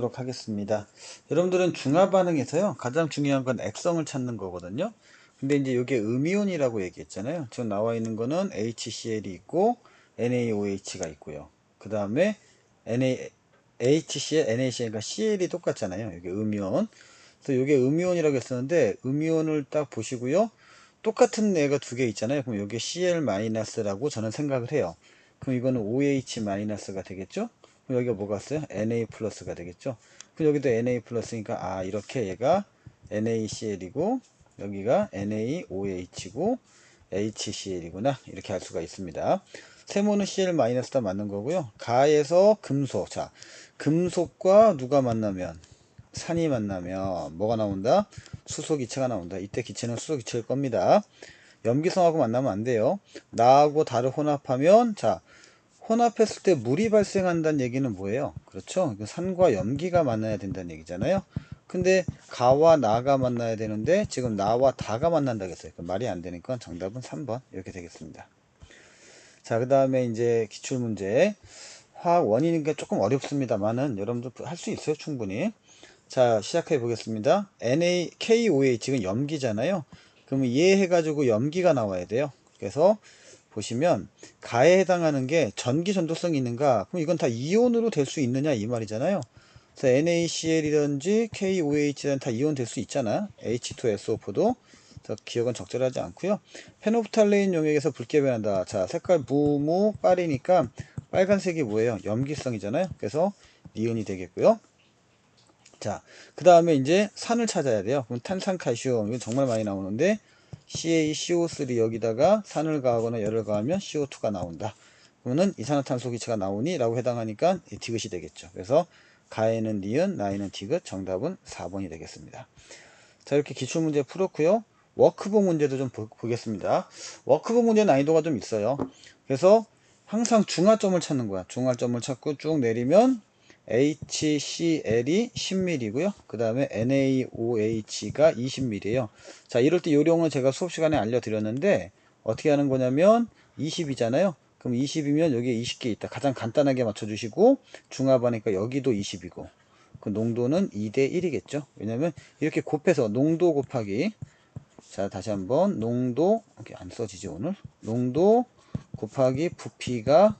도록 하겠습니다. 여러분들은 중화 반응에서요, 가장 중요한 건 액성을 찾는 거거든요. 근데 이제 이게 음이온이라고 얘기했잖아요. 지금 나와 있는 거는 HCl이 있고 NaOH가 있고요. 그 다음에 HCl, NaCl과 Cl이 똑같잖아요. 이게 음이온. 그래서 이게 음이온이라고 했었는데 음이온을 딱 보시고요. 똑같은 애가 두 개 있잖아요. 그럼 이게 Cl-라고 저는 생각을 해요. 그럼 이거는 OH-가 되겠죠? 그럼 여기가 뭐가 왔어요? Na+가 되겠죠? 그럼 여기도 Na+니까 이렇게 얘가 NaCl이고 여기가 NaOH고 HCl이구나. 이렇게 할 수가 있습니다. 세모는 Cl-다 맞는 거고요. 가에서 금속. 자, 금속과 누가 만나면 산이 만나면 뭐가 나온다? 수소기체가 나온다. 이때 기체는 수소기체일 겁니다. 염기성하고 만나면 안 돼요. 나하고 달을 혼합하면 자, 혼합했을 때 물이 발생한다는 얘기는 뭐예요? 그렇죠? 산과 염기가 만나야 된다는 얘기잖아요. 근데 가와 나가 만나야 되는데 지금 나와 다가 만난다고 했어요. 말이 안 되니까 정답은 3번 이렇게 되겠습니다. 자, 그 다음에 이제 기출문제. 화학 원인이니까 조금 어렵습니다만은 여러분들 할 수 있어요, 충분히. 자, 시작해 보겠습니다. KOH가 염기잖아요. 그러면 얘 해가지고 염기가 나와야 돼요. 그래서 보시면 가에 해당하는 게 전기 전도성이 있는가? 그럼 이건 다 이온으로 될 수 있느냐 이 말이잖아요. 그래서 NaCl이든지 KOH든 다 이온 될 수 있잖아. H2SO4도. 그래서 기억은 적절하지 않고요. 페노프탈레인 용액에서 붉게 변한다. 자, 색깔 무무 빨이니까 빨간색이 뭐예요? 염기성이잖아요. 그래서 니온이 되겠고요. 자, 그 다음에 이제 산을 찾아야 돼요. 그럼 탄산칼슘, 이건 정말 많이 나오는데, CaCO3 여기다가 산을 가하거나 열을 가하면 CO2가 나온다. 그러면은 이산화탄소 기체가 나오니? 라고 해당하니까 디귿이 되겠죠. 그래서 가에는 니은, 나에는 디귿, 정답은 4번이 되겠습니다. 자, 이렇게 기출문제 풀었고요. 워크북 문제도 좀 보겠습니다. 워크북 문제 난이도가 좀 있어요. 그래서 항상 중화점을 찾는 거야. 중화점을 찾고 쭉 내리면 HCl이 10mm고요. 그 다음에 NaOH가 20mm예요. 자, 이럴 때 요령은 제가 수업 시간에 알려드렸는데 어떻게 하는 거냐면 20이잖아요. 그럼 20이면 여기에 20개 있다. 가장 간단하게 맞춰주시고 중합하니까 여기도 20이고 그 농도는 2대 1이겠죠. 왜냐면 이렇게 곱해서 농도 곱하기 자 다시 한번 농도 이렇게 안 써지지 오늘 농도 곱하기 부피가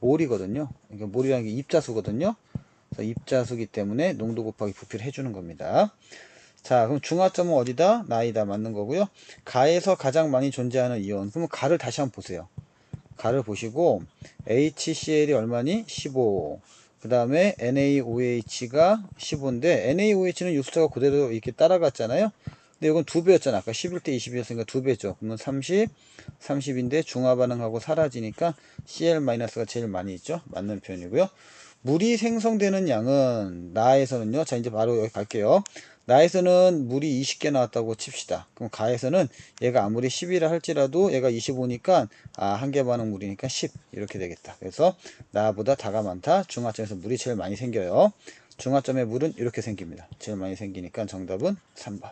몰이거든요. 그러니까 몰이라는 게 입자수거든요. 그래서 입자수기 때문에 농도 곱하기 부피를 해주는 겁니다. 자, 그럼 중화점은 어디다? 나이다 맞는 거고요. 가에서 가장 많이 존재하는 이온. 그러면 가를 다시 한번 보세요. 가를 보시고 HCl이 얼마니? 15. 그 다음에 NaOH가 15인데 NaOH는 육수자가 그대로 이렇게 따라갔잖아요. 근데 이건 2배였잖아. 아까 11대 20이었으니까 2배죠. 그러면 30, 30인데 중화 반응하고 사라지니까 Cl-가 제일 많이 있죠. 맞는 표현이고요. 물이 생성되는 양은 나에서는요. 자, 이제 바로 여기 갈게요. 나에서는 물이 20개 나왔다고 칩시다. 그럼 가에서는 얘가 아무리 10이라 할지라도 얘가 25니까 한 개 반응 물이니까 10 이렇게 되겠다. 그래서 나보다 다가 많다. 중화점에서 물이 제일 많이 생겨요. 중화점의 물은 이렇게 생깁니다. 제일 많이 생기니까 정답은 3번.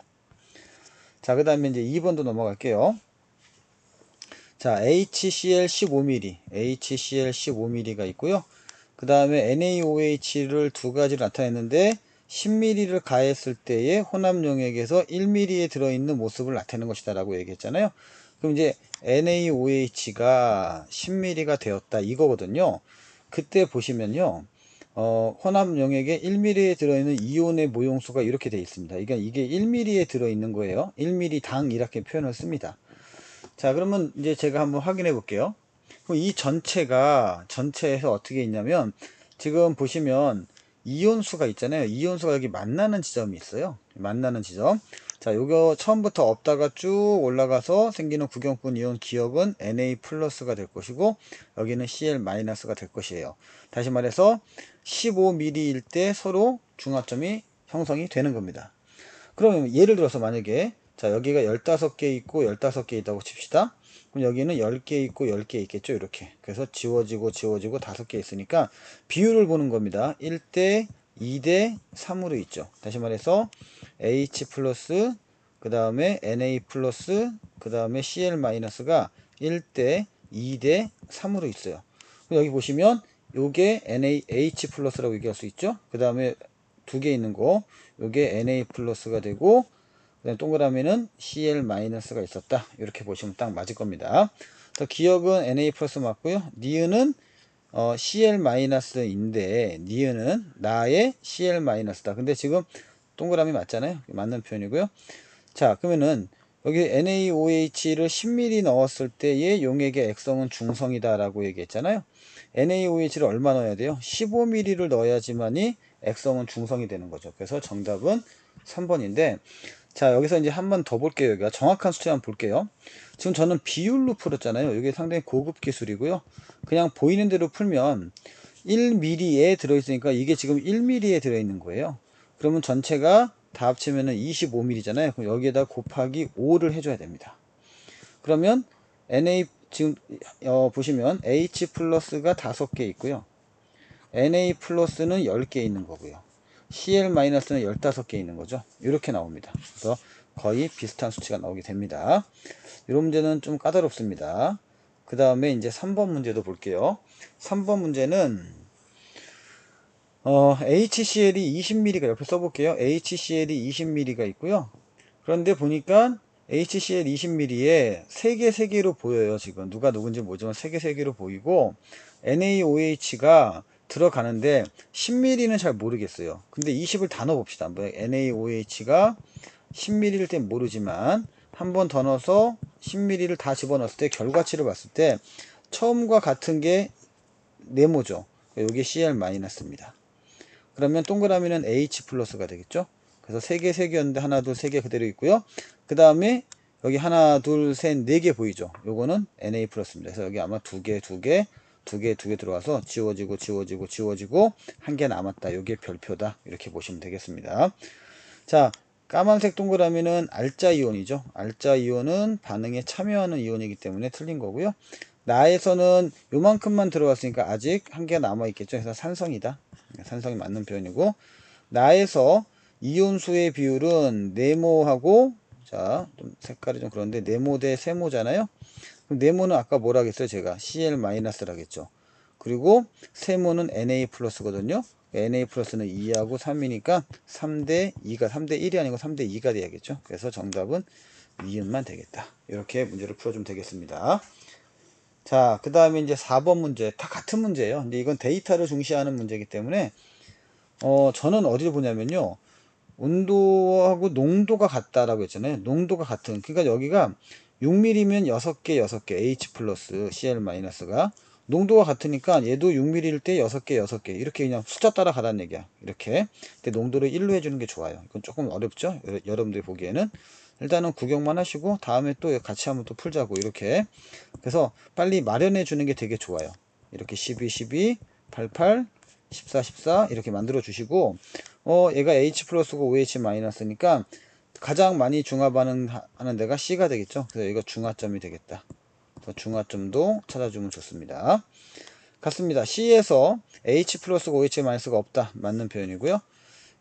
자, 그 다음에 이제 2번도 넘어갈게요. 자, HCl 15mm, HCl 15mm가 있고요. 그 다음에 NaOH를 두 가지를 나타냈는데 10mm를 가했을 때의 혼합용액에서 1mm에 들어있는 모습을 나타내는 것이다 라고 얘기했잖아요. 그럼 이제 NaOH가 10mm가 되었다 이거거든요. 그때 보시면요. 혼합용액에 1mm에 들어있는 이온의 모용수가 이렇게 되어 있습니다. 이게 1mm에 들어있는 거예요. 1mm 당 이렇게 표현을 씁니다. 자, 그러면 이제 제가 한번 확인해 볼게요. 그럼 이 전체에서 어떻게 있냐면, 지금 보시면 이온수가 있잖아요. 이온수가 여기 만나는 지점이 있어요. 만나는 지점. 자, 요거 처음부터 없다가 쭉 올라가서 생기는 구경꾼 이온 기억은 Na+가 될 것이고, 여기는 Cl-가 될 것이에요. 다시 말해서 15mm일 때 서로 중화점이 형성이 되는 겁니다. 그러면 예를 들어서 만약에 자 여기가 15개 있고 15개 있다고 칩시다. 그럼 여기는 10개 있고 10개 있겠죠. 이렇게. 그래서 지워지고 5개 있으니까 비율을 보는 겁니다. 1대 2대 3으로 있죠. 다시 말해서 H 플러스 그 다음에 Na 플러스 그 다음에 Cl-가 1대 2대 3으로 있어요. 여기 보시면 요게 NaH 플러스라고 얘기할 수 있죠. 그 다음에 두 개 있는 거, 요게 Na 플러스가 되고, 그다음 동그라미는 Cl 마이너스가 있었다. 이렇게 보시면 딱 맞을 겁니다. 더 기억은 Na 플러스 맞고요. 니은은 Cl 마이너스인데 니은은 나의 Cl 마이너스다. 근데 지금 동그라미 맞잖아요. 맞는 표현이고요. 자, 그러면은 여기 NaOH를 10ml 넣었을 때의 용액의 액성은 중성이다 라고 얘기했잖아요. NaOH를 얼마 넣어야 돼요? 15ml를 넣어야지만이 액성은 중성이 되는 거죠. 그래서 정답은 3번인데, 자, 여기서 이제 한 번 더 볼게요. 여기가 정확한 수치 한번 볼게요. 지금 저는 비율로 풀었잖아요. 이게 상당히 고급 기술이고요. 그냥 보이는 대로 풀면 1ml에 들어있으니까 이게 지금 1ml에 들어있는 거예요. 그러면 전체가 다 합치면은 25ml잖아요. 그럼 여기에다 곱하기 5를 해줘야 됩니다. 그러면 Na 지금 보시면 H 플러스가 5개 있고요. Na 플러스는 10개 있는 거고요. Cl 마이너스는 15개 있는 거죠. 이렇게 나옵니다. 그래서 거의 비슷한 수치가 나오게 됩니다. 이런 문제는 좀 까다롭습니다. 그 다음에 이제 3번 문제도 볼게요. 3번 문제는 HCl이 20ml가 옆에 써볼게요. HCl이 20ml가 있고요. 그런데 보니까 HCl 20ml에 3개 3개로 보여요. 지금 누가 누군지 모르지만 3개 3개로 보이고 NaOH가 들어가는데 10ml는 잘 모르겠어요. 근데 20을 다 넣어봅시다. 뭐 NaOH가 10ml일 땐 모르지만 한 번 더 넣어서 10ml를 다 집어넣었을 때 결과치를 봤을 때 처음과 같은 게 네모죠. 여기 Cl-입니다. 그러면 동그라미는 H 플러스가 되겠죠. 그래서 3개 3개였는데 하나 둘 3개 그대로 있고요. 그 다음에 여기 하나 둘 셋 4개 보이죠. 요거는 Na 플러스입니다. 그래서 여기 아마 2개 2개 2개 2개 들어가서 지워지고 지워지고 지워지고 한 개 남았다. 요게 별표다. 이렇게 보시면 되겠습니다. 자, 까만색 동그라미는 알자 이온이죠. 알자 이온은 반응에 참여하는 이온이기 때문에 틀린 거고요. 나에서는 요만큼만 들어갔으니까 아직 한 개 남아있겠죠. 그래서 산성이다. 산성이 맞는 표현이고, 나에서 이온수의 비율은 네모하고, 자, 좀 색깔이 좀 그런데 네모 대 세모잖아요. 그럼 네모는 아까 뭐라 했어요? 제가 Cl-라겠죠. 그리고 세모는 Na 플러스거든요. Na 플러스는 2하고 3이니까 3대 2가 3대 1이 아니고 3대 2가 돼야겠죠. 그래서 정답은 니은만 되겠다. 이렇게 문제를 풀어주면 되겠습니다. 자, 그 다음에 이제 4번 문제. 다 같은 문제예요. 근데 이건 데이터를 중시하는 문제이기 때문에, 저는 어디를 보냐면요. 온도하고 농도가 같다라고 했잖아요. 농도가 같은. 그러니까 여기가 6mm면 6개, 6개. H 플러스 Cl 마이너스가. 농도가 같으니까 얘도 6mm일 때 6개, 6개. 이렇게 그냥 숫자 따라 가라는 얘기야. 이렇게. 근데 농도를 1로 해주는 게 좋아요. 이건 조금 어렵죠? 여러분들이 보기에는. 일단은 구경만 하시고 다음에 또 같이 한번 또 풀자고 이렇게. 그래서 빨리 마련해 주는 게 되게 좋아요. 이렇게 12, 12, 88, 14, 14 이렇게 만들어 주시고 얘가 H 플러스고 OH 마이너스니까 가장 많이 중화 반응하는 데가 C가 되겠죠. 그래서 이거 중화점이 되겠다. 그래서 중화점도 찾아주면 좋습니다. 같습니다. C에서 H 플러스고 OH 마이너스가 없다. 맞는 표현이고요.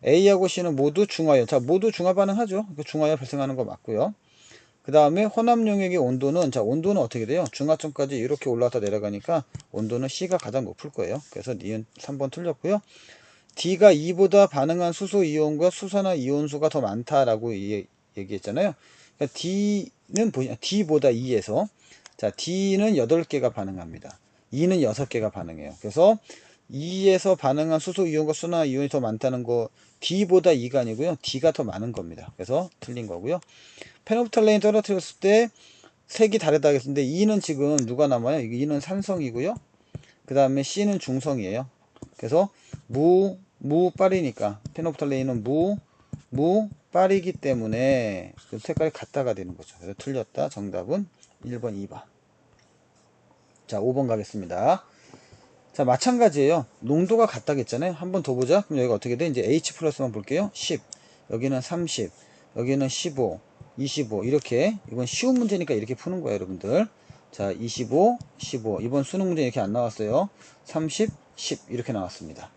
A하고 C는 모두 중화열. 자, 모두 중화 반응하죠. 중화열 발생하는 거 맞고요. 그 다음에 혼합 용액의 온도는, 자, 온도는 어떻게 돼요? 중화점까지 이렇게 올라왔다 내려가니까 온도는 C가 가장 높을 거예요. 그래서 니은 3번 틀렸고요. D가 2보다 반응한 수소 이온과 수산화 이온수가 더 많다라고 얘기했잖아요. 그러니까 D는 D보다 2에서, 자, D는 8개가 반응합니다. E는 6개가 반응해요. 그래서 2에서 반응한 수소 이온과 수산화 이온이 더 많다는 거 D보다 2가 아니고요. D가 더 많은 겁니다. 그래서 틀린 거고요. 페노프탈레인 떨어뜨렸을 때 색이 다르다 했는데 E는 지금 누가 남아요? E는 산성이고요. 그 다음에 C는 중성이에요. 그래서 무빨이니까 페노프탈레인은 무빨이기 때문에 그 색깔이 같다가 되는 거죠. 그래서 틀렸다. 정답은 1번, 2번. 자, 5번 가겠습니다. 자, 마찬가지예요. 농도가 같다겠잖아요. 한 번 더 보자. 그럼 여기가 어떻게 돼? 이제 H 플러스만 볼게요. 10, 여기는 30, 여기는 15, 25 이렇게. 이건 쉬운 문제니까 이렇게 푸는 거예요, 여러분들. 자, 25, 15. 이번 수능 문제 이렇게 안 나왔어요. 30, 10 이렇게 나왔습니다.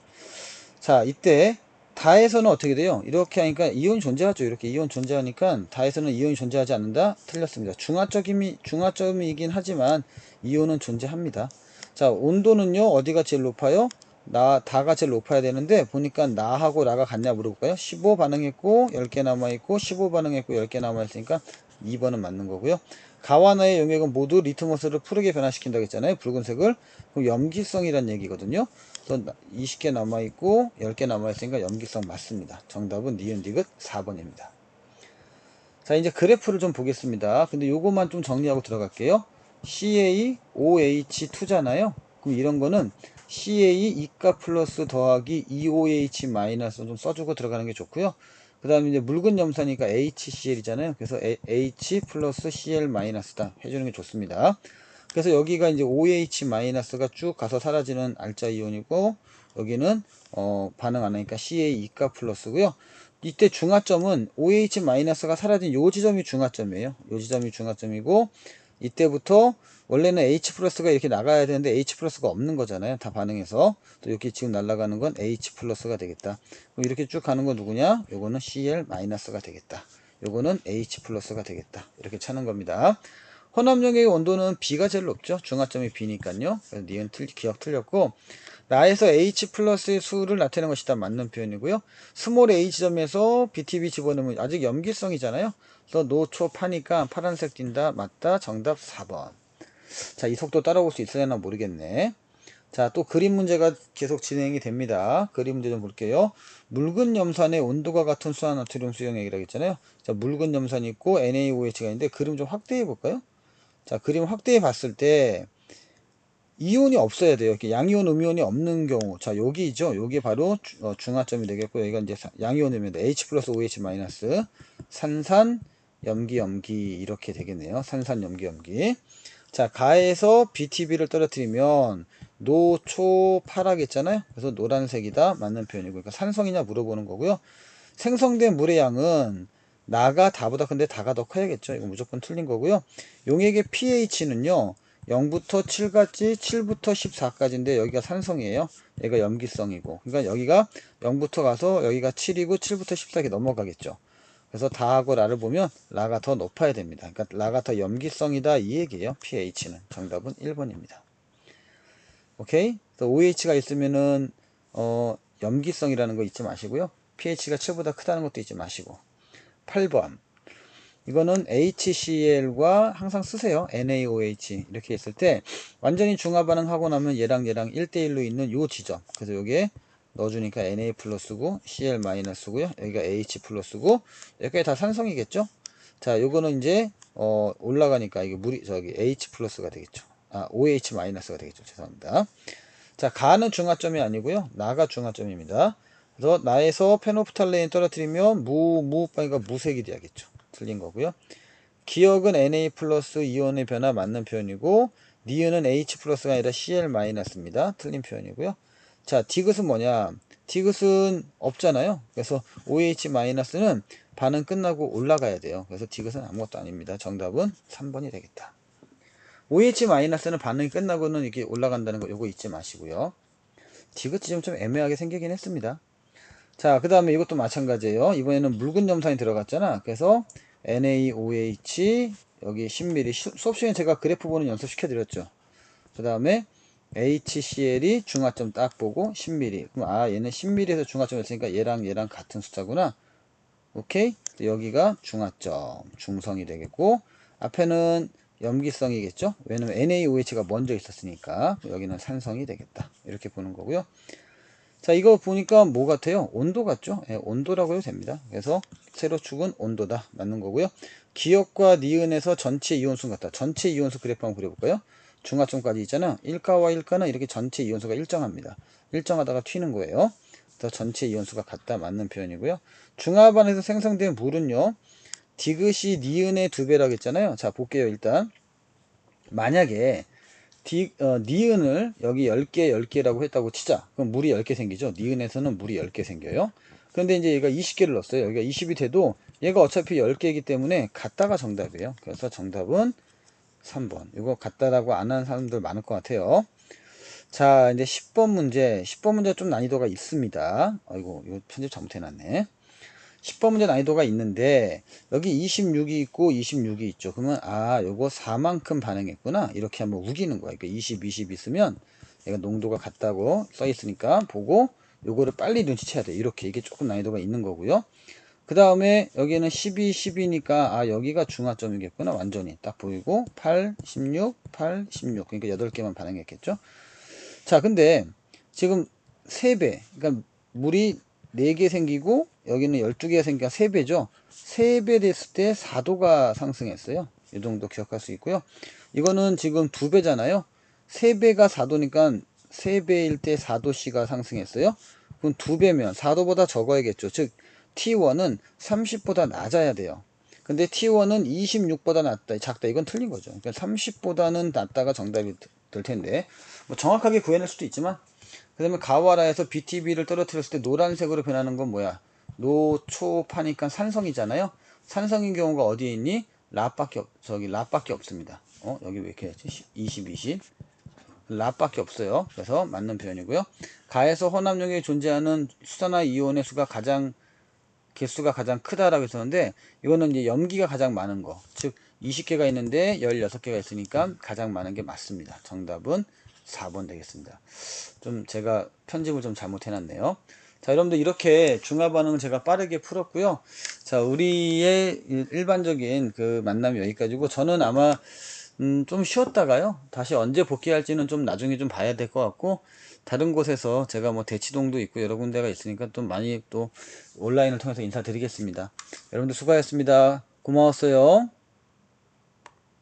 자, 이때 다에서는 어떻게 돼요? 이렇게 하니까 이온이 존재하죠. 이렇게 이온 존재하니까 다에서는 이온이 존재하지 않는다. 틀렸습니다. 중화점이긴 하지만 이온은 존재합니다. 자, 온도는요, 어디가 제일 높아요? 다가 제일 높아야 되는데 보니까 나하고 라가 같냐 물어볼까요? 15 반응했고 10개 남아있고 15 반응했고 10개 남아있으니까 2번은 맞는 거고요. 가와 나의 용액은 모두 리트머스를 푸르게 변화시킨다고 했잖아요. 붉은색을. 그럼 염기성이란 얘기거든요. 그래서 20개 남아있고 10개 남아있으니까 염기성 맞습니다. 정답은 니은 디귿 4번입니다. 자, 이제 그래프를 좀 보겠습니다. 근데 요것만 좀 정리하고 들어갈게요. CaOH2잖아요. 그럼 이런 거는 CA 이가 플러스 더하기 EOH 마이너스 좀 써주고 들어가는 게 좋고요. 그 다음에 이제 묽은 염사니까 HCl이잖아요. 그래서 H 플러스 Cl 마이너스다 해주는 게 좋습니다. 그래서 여기가 이제 OH 마이너스가 쭉 가서 사라지는 알자 이온이고, 여기는 반응 안 하니까 CA 이가 플러스고요. 이때 중화점은 OH 마이너스가 사라진 요 지점이 중화점이에요. 요 지점이 중화점이고, 이때부터 원래는 H 플러스가 이렇게 나가야 되는데 H 플러스가 없는 거잖아요. 다 반응해서. 또 이렇게 지금 날아가는 건 H 플러스가 되겠다. 그럼 이렇게 쭉 가는 건 누구냐? 요거는 Cl 마이너스가 되겠다. 요거는 H 플러스가 되겠다. 이렇게 찾는 겁니다. 혼합용액의 온도는 B가 제일 높죠. 중화점이 B니까요. 그래서 니은 기억 틀렸고, 나에서 H 플러스의 수를 나타내는 것이다. 맞는 표현이고요. 스몰 A 지점에서 BTB 집어넣으면 아직 염기성이잖아요. 그래서 노초파니까 파란색 띈다. 맞다. 정답 4번. 자, 이 속도 따라올 수 있으려나 모르겠네. 자, 또 그림 문제가 계속 진행이 됩니다. 그림 문제 좀 볼게요. 묽은 염산의 온도가 같은 수화나트륨 수용액이라고 했잖아요. 자, 묽은 염산이 있고 NaOH가 있는데 그림 좀 확대해 볼까요? 자, 그림 확대해 봤을 때 이온이 없어야 돼요. 이렇게 양이온, 음이온이 없는 경우. 자, 여기죠. 여기 바로 중화점이 되겠고, 여기가 이제 양이온, 음이온, H 플러스 OH 마이너스, 산산, 염기, 염기, 이렇게 되겠네요. 산산, 염기, 염기. 자, 가에서 BTB를 떨어뜨리면 노초파라겠잖아요. 그래서 노란색이다. 맞는 표현이고. 그러니까 산성이냐 물어보는 거고요. 생성된 물의 양은 나가 다보다 근데 다가 더 커야겠죠. 이거 무조건 틀린 거고요. 용액의 pH는요. 0부터 7까지, 7부터 14까지인데 여기가 산성이에요. 여기가 염기성이고. 그러니까 여기가 0부터 가서 여기가 7이고 7부터 14게 넘어가겠죠. 그래서 다하고 라를 보면 라가 더 높아야 됩니다. 그러니까 라가 더 염기성이다 이 얘기예요. pH는. 정답은 1번입니다. 오케이? OH가 있으면은 염기성이라는 거 잊지 마시고요. pH가 7보다 크다는 것도 잊지 마시고. 8번. 이거는 HCl과 항상 쓰세요. NaOH 이렇게 있을 때 완전히 중화 반응하고 나면 얘랑 1대1로 있는 요 지점. 그래서 여기에 넣어주니까 Na 플러스고 Cl 마이너스고요. 여기가 H 플러스고 여기까지 다 산성이겠죠. 자, 요거는 이제 올라가니까 이게 물이 저기 H 플러스가 되겠죠. 아, OH 마이너스가 되겠죠. 죄송합니다. 자, 가는 중화점이 아니고요. 나가 중화점입니다. 그래서 나에서 페노프탈레인 떨어뜨리면 무빠이가 무색이 돼야겠죠. 틀린 거고요. 기억은 Na 플러스 이온의 변화 맞는 표현이고, 니은은 H 플러스가 아니라 Cl 마이너스입니다. 틀린 표현이고요. 자, 디귿은 뭐냐? 디귿은 없잖아요. 그래서 OH 마이너스는 반응 끝나고 올라가야 돼요. 그래서 디귿은 아무것도 아닙니다. 정답은 3번이 되겠다. OH 마이너스는 반응이 끝나고는 이렇게 올라간다는 거 요거 잊지 마시고요. 디귿 지점 좀 애매하게 생기긴 했습니다. 자, 그 다음에 이것도 마찬가지예요. 이번에는 묽은 염산이 들어갔잖아. 그래서 NaOH 여기 10ml 수업 시간에 제가 그래프 보는 연습 시켜드렸죠. 그 다음에 HCl이 중화점 딱 보고 10ml. 그럼 얘는 10ml에서 중화점이었으니까 얘랑 같은 숫자구나. 오케이? 여기가 중화점 중성이 되겠고, 앞에는 염기성이겠죠. 왜냐면 NaOH가 먼저 있었으니까 여기는 산성이 되겠다. 이렇게 보는 거고요. 자, 이거 보니까 뭐 같아요? 온도 같죠? 예, 온도라고 해도 됩니다. 그래서 세로축은 온도다. 맞는 거고요. 기억과 니은에서 전체 이온수 같다. 전체 이온수 그래프 한번 그려볼까요? 중화점까지 있잖아. 1가와 1가는 이렇게 전체 이온수가 일정합니다. 일정하다가 튀는 거예요. 그래서 전체 이온수가 같다. 맞는 표현이고요. 중화반에서 생성된 물은요. 디귿이 니은의 2배라고 했잖아요. 자, 볼게요. 일단 만약에 니은을 여기 10개, 10개라고 했다고 치자. 그럼 물이 10개 생기죠. 니은에서는 물이 10개 생겨요. 그런데 이제 얘가 20개를 넣었어요. 여기가 20이 돼도 얘가 어차피 10개이기 때문에 같다가 정답이에요. 그래서 정답은 3번. 이거 같다라고 안 하는 사람들 많을 것 같아요. 자, 이제 10번 문제. 10번 문제 좀 난이도가 있습니다. 아이고, 이거 편집 잘못해놨네. 10번 문제 난이도가 있는데 여기 26이 있고 26이 있죠. 그러면 요거 4만큼 반응했구나. 이렇게 한번 우기는 거야. 그러니까 20, 20 있으면 얘가 농도가 같다고 써 있으니까 보고 요거를 빨리 눈치채야 돼. 이렇게 이게 조금 난이도가 있는 거고요. 그 다음에 여기는 12, 10이니까 아 여기가 중화점이겠구나. 완전히 딱 보이고 8, 16, 8, 16 그러니까 8개만 반응했겠죠. 자 근데 지금 3배 그러니까 물이 4개 생기고 여기는 12개가 생기니까 3배죠. 3배 됐을 때 4도가 상승했어요. 이 정도 기억할 수 있고요. 이거는 지금 2배잖아요. 3배가 4도니까 3배일 때 4도씨가 상승했어요. 그럼 2배면 4도보다 적어야겠죠. 즉 T1은 30보다 낮아야 돼요. 근데 T1은 26보다 낮다, 작다. 이건 틀린 거죠. 그러니까 30보다는 낮다가 정답이 될 텐데 뭐 정확하게 구해낼 수도 있지만 그 다음에 가와라에서 BTB를 떨어뜨렸을 때 노란색으로 변하는 건 뭐야? 노초파니까 산성이잖아요. 산성인 경우가 어디에 있니? 랍밖에 없습니다. 여기 왜 이렇게 했지? 20, 20. 랍밖에 없어요. 그래서 맞는 표현이고요. 가에서 혼합력에 존재하는 수산화 이온의 개수가 가장 크다라고 했었는데 이거는 이제 염기가 가장 많은 거. 즉 20개가 있는데 16개가 있으니까 가장 많은 게 맞습니다. 정답은 4번 되겠습니다. 좀 제가 편집을 좀 잘못해 놨네요. 자, 여러분들 이렇게 중화 반응을 제가 빠르게 풀었고요. 자, 우리의 일반적인 그 만남이 여기까지고 저는 아마 좀 쉬었다가요. 다시 언제 복귀할지는 좀 나중에 좀 봐야 될 것 같고 다른 곳에서 제가 뭐 대치동도 있고 여러 군데가 있으니까 또 많이 또 온라인을 통해서 인사드리겠습니다. 여러분들 수고하셨습니다. 고마웠어요.